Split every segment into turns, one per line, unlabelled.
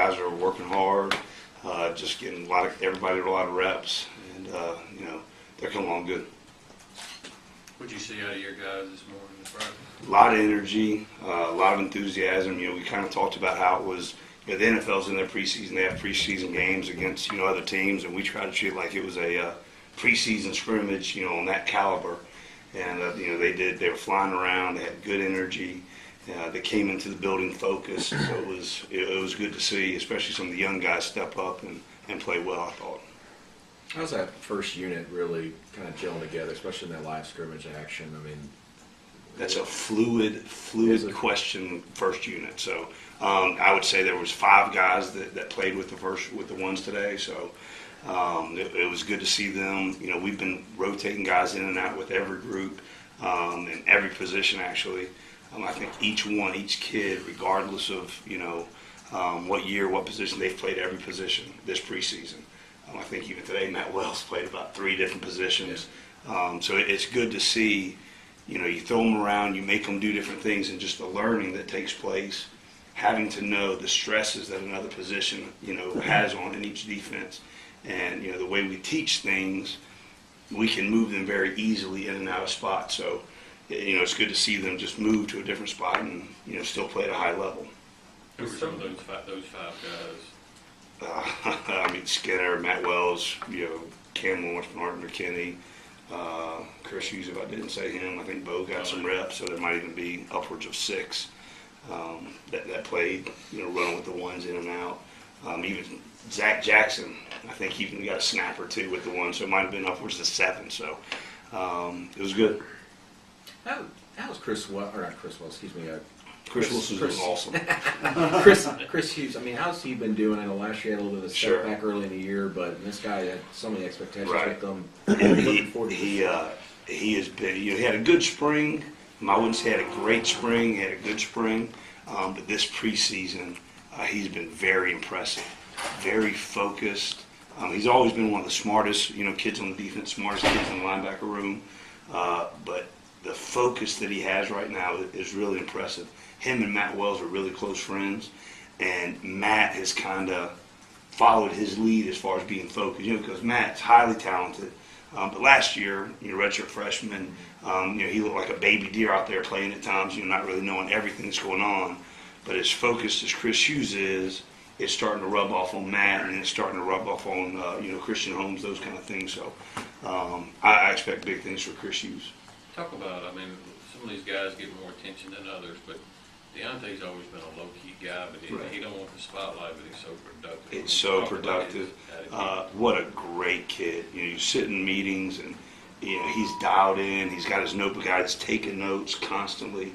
guys are working hard, just getting everybody a lot of reps, and they're coming along good.
What'd you see out of your guys this morning in practice?
A lot of energy, a lot of enthusiasm. We kind of talked about how it was. The NFL's in their preseason. They have preseason games against other teams, and we try to treat it like it was a preseason scrimmage, on that caliber. And they were flying around. They had good energy. They came into the building focused. So it was good to see, especially some of the young guys step up and play well, I thought.
How's that first unit really kind of gelling together, especially in that live scrimmage action? I mean,
that's a fluid question. First unit. So I would say there was 5 guys that played with the ones today. So it was good to see them. We've been rotating guys in and out with every group in every position actually. I think each kid, regardless of what year, what position, they've played every position this preseason. I think even today Matt Wells played about 3 different positions. So it's good to see. You throw them around, you make them do different things, and just the learning that takes place, having to know the stresses that another position, has on in each defense. And, the way we teach things, we can move them very easily in and out of spots. So, it's good to see them just move to a different spot and, still play at a high level.
Who were some of those five guys?
Skinner, Matt Wells, Cam Lawrence, Bernard McKinney, Chris Hughes, if I didn't say him, I think Bo got some reps, so there might even be upwards of 6 that played, running with the ones in and out. Even Zach Jackson, I think he even got a snap or 2 with the ones, so it might have been upwards of 7. So it was good.
How was Chris Wilson
was awesome.
Chris Hughes, how's he been doing? I know last year he had a little bit of a step back early in the year, but this guy had so many expectations with him.
He has been, he had a good spring. I wouldn't say he had a great spring. He had a good spring. But this preseason, he's been very impressive, very focused. He's always been one of the smartest, kids on the defense, smartest kids in the linebacker room. But the focus that he has right now is really impressive. Him and Matt Wells are really close friends, and Matt has kind of followed his lead as far as being focused, because Matt's highly talented. But last year, redshirt freshman, he looked like a baby deer out there playing at times, not really knowing everything that's going on. But as focused as Chris Hughes is, it's starting to rub off on Matt, and it's starting to rub off on, Christian Holmes, those kind of things. So I expect big things for Chris Hughes.
Talk about, some of these guys get more attention than others, but Deontay's always been a low-key guy, but he don't want the spotlight, but he's so productive.
It's so productive. What a great kid. You sit in meetings, and he's dialed in. He's got his notebook out. He's taking notes constantly.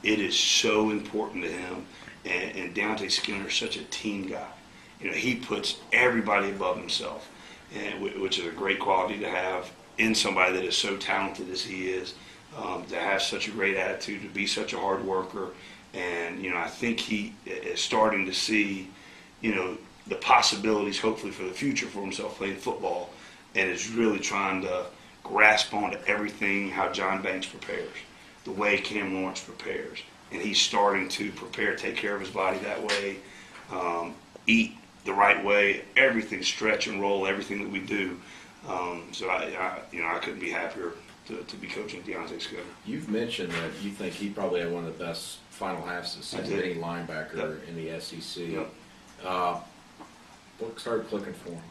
It is so important to him. And Deontay Skinner is such a team guy. He puts everybody above himself, which is a great quality to have in somebody that is so talented as he is, to have such a great attitude, to be such a hard worker. And, I think he is starting to see, the possibilities, hopefully, for the future for himself playing football, and is really trying to grasp onto everything, how John Banks prepares, the way Cam Lawrence prepares. And he's starting to prepare, take care of his body that way, eat the right way, everything, stretch and roll, everything that we do. So I couldn't be happier to be coaching Deontay Skinner.
You've mentioned that you think he probably had one of the best final halves of the season, any linebacker in the SEC.
Yep.
What started clicking for him?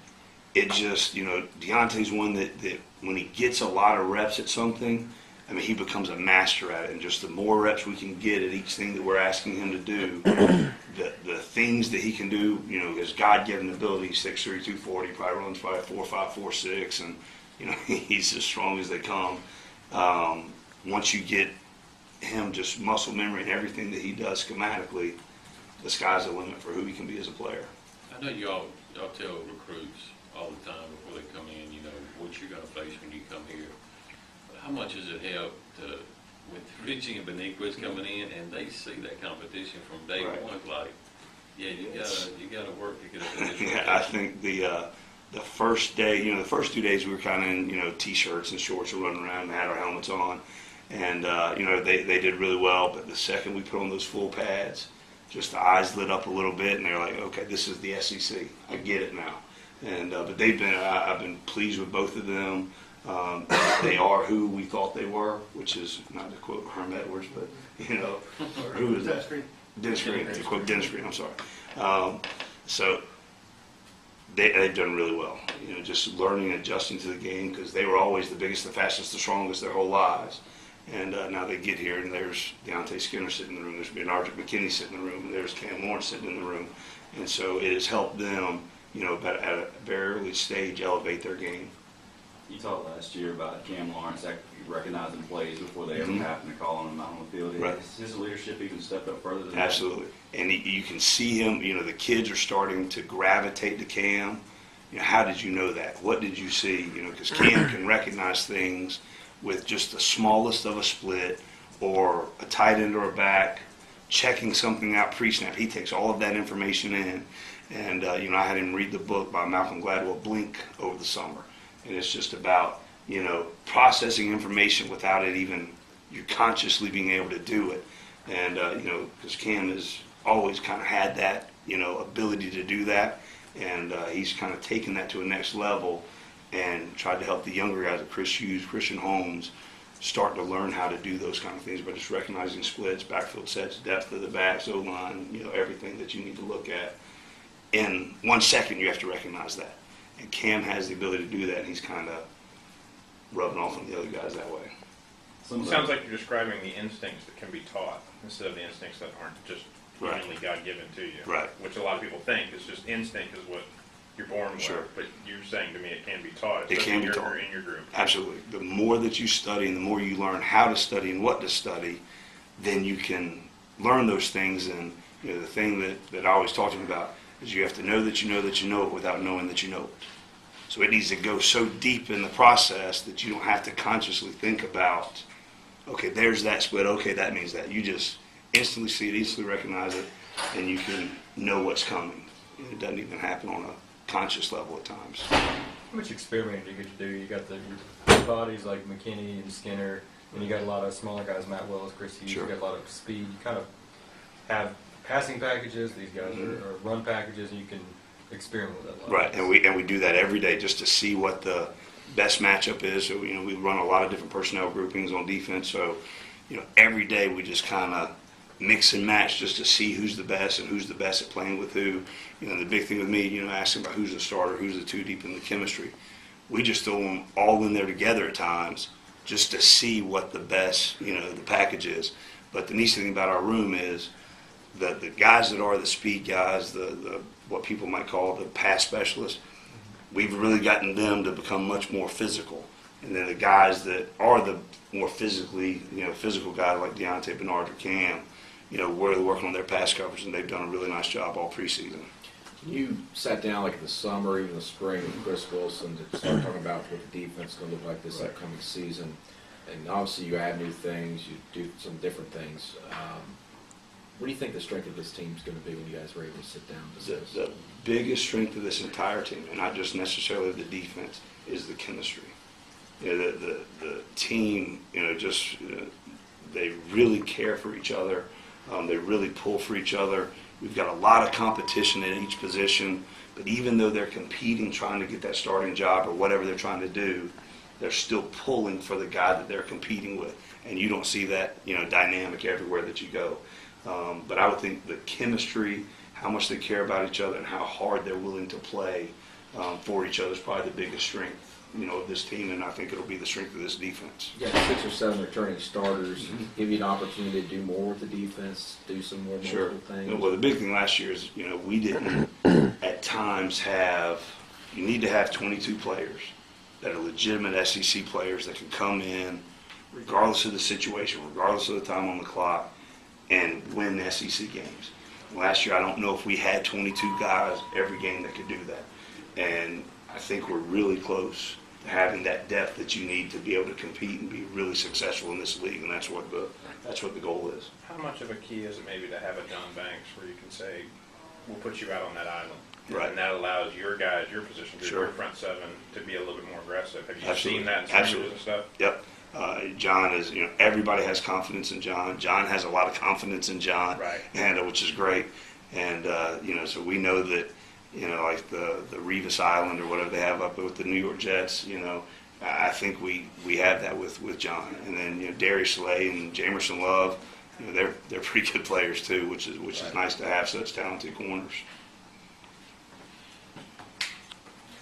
It just, Deontay's one that when he gets a lot of reps at something, he becomes a master at it. And just the more reps we can get at each thing that we're asking him to do, the things that he can do, his God-given ability, 6'3", 240, probably runs 5'4", 5'4", 6", and, he's as strong as they come. Once you get him just muscle memory and everything that he does schematically, the sky's the limit for who he can be as a player.
I know y'all tell recruits all the time before they come in, what you're going to face when you come here. But how much does it help with Richie and Beniquez coming in, and they see that competition from day one? Like, you gotta work to get up in this.
Yeah, I think the first day, the first 2 days we were kind of in t-shirts and shorts and running around and had our helmets on, and they did really well. But the second we put on those full pads, just the eyes lit up a little bit, and they're like, okay, this is the SEC. I get it now. And but I've been pleased with both of them. They are who we thought they were, which is not to quote Herm Edwards, but or who is that? Dennis Green. To quote Dennis Green, I'm sorry. So they've done really well. Just learning and adjusting to the game, because they were always the biggest, the fastest, the strongest their whole lives. And now they get here, and there's Deontay Skinner sitting in the room, there's Bernard McKinney sitting in the room, and there's Cam Lawrence sitting in the room. And so it has helped them, at a very early stage, elevate their game.
You talked last year about Cam Lawrence recognizing plays before they ever happen to call on him out on the field.
Right.
Has his leadership even stepped up further than
Absolutely. And you can see him, the kids are starting to gravitate to Cam. How did you know that? What did you see? Because Cam can recognize things with just the smallest of a split, or a tight end or a back checking something out pre-snap. He takes all of that information in. And, I had him read the book by Malcolm Gladwell, Blink, over the summer. And it's just about, processing information without it even, you consciously being able to do it. And, because Cam has always kind of had that, ability to do that. And he's kind of taken that to a next level and tried to help the younger guys, like Chris Hughes, Christian Holmes, start to learn how to do those kind of things by just recognizing splits, backfield sets, depth of the backs, O-line, everything that you need to look at. In 1 second, you have to recognize that. And Cam has the ability to do that, and he's kind of rubbing off on the other guys that way.
It sounds like you're describing the instincts that can be taught instead of the instincts that aren't just humanly God-given to you.
Right.
Which a lot of people think is just instinct is what you're born with.
Sure.
But you're saying to me it can be taught.
It can be taught.
In your group.
Absolutely. The more that you study and the more you learn how to study and what to study, then you can learn those things. And the thing that I always talk to them about is you have to know that you know that you know it without knowing that you know it. So it needs to go so deep in the process that you don't have to consciously think about, okay, there's that split, okay, that means that. You just instantly see it, instantly recognize it, and you can know what's coming. And it doesn't even happen on a conscious level at times.
How much experimenting do you get to do? You got the big bodies like McKinney and Skinner, and you got a lot of smaller guys, Matt Wells, Chris Hughes.
Sure.
You got a lot of speed. You kind of have passing packages. These guys are run packages, and you can experiment with that a lot.
Right, and we do that every day just to see what the best matchup is. So we run a lot of different personnel groupings on defense. So every day we just kind of mix and match just to see who's the best and who's the best at playing with who. The big thing with me, asking about who's the starter, who's the two deep in the chemistry. We just throw them all in there together at times just to see what the best, the package is. But the neat thing about our room is that the guys that are the speed guys, the what people might call the pass specialists, we've really gotten them to become much more physical. And then the guys that are the more physically, physical guys like Deontay Burnett or Cam, we're working on their pass coverage, and they've done a really nice job all preseason.
You sat down like in the summer, even the spring, with Chris Wilson to start talking about what the defense is going to look like this upcoming season. And obviously you add new things, you do some different things. What do you think the strength of this team is going to be when you guys are able to sit down and discuss?
The biggest strength of this entire team, and not just necessarily the defense, is the chemistry. The team, they really care for each other. They really pull for each other. We've got a lot of competition in each position, but even though they're competing, trying to get that starting job or whatever they're trying to do, they're still pulling for the guy that they're competing with. And you don't see that, dynamic everywhere that you go. But I would think the chemistry, how much they care about each other, and how hard they're willing to play for each other is probably the biggest strength, of this team, and I think it'll be the strength of this defense.
You got 6 or 7 returning starters, give you an opportunity to do more with the defense, do some more
Sure.
multiple things.
Well, the big thing last year is, we didn't at times you need to have 22 players that are legitimate SEC players that can come in regardless of the situation, regardless of the time on the clock, and win SEC games. Last year, I don't know if we had 22 guys every game that could do that. And I think we're really close to having that depth that you need to be able to compete and be really successful in this league, and that's what the goal is.
How much of a key is it maybe to have a John Banks where you can say, we'll put you out on that island?
Right.
And that allows your guys, your position group,
Sure.
your front seven, to be a little bit more aggressive. Have you
Absolutely.
seen that in
Absolutely.
scrimmages and stuff?
Yep. John is, everybody has confidence in John. John has a lot of confidence in John,
Right.
and which is great. And so we know that, like the Revis Island or whatever they have up with the New York Jets. I think we have that with John. And then Darius Slay and Jamerson Love, they're pretty good players too, which is nice to have such talented corners.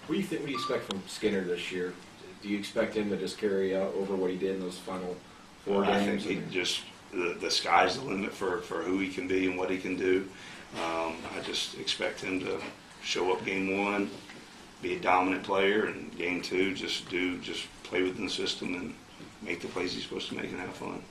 What do you expect from Skinner this year? Do you expect him to just carry out over what he did in those final 4
I think
games?
he just the sky's the limit for who he can be and what he can do. I just expect him to show up game 1, be a dominant player, and game 2 just play within the system and make the plays he's supposed to make and have fun.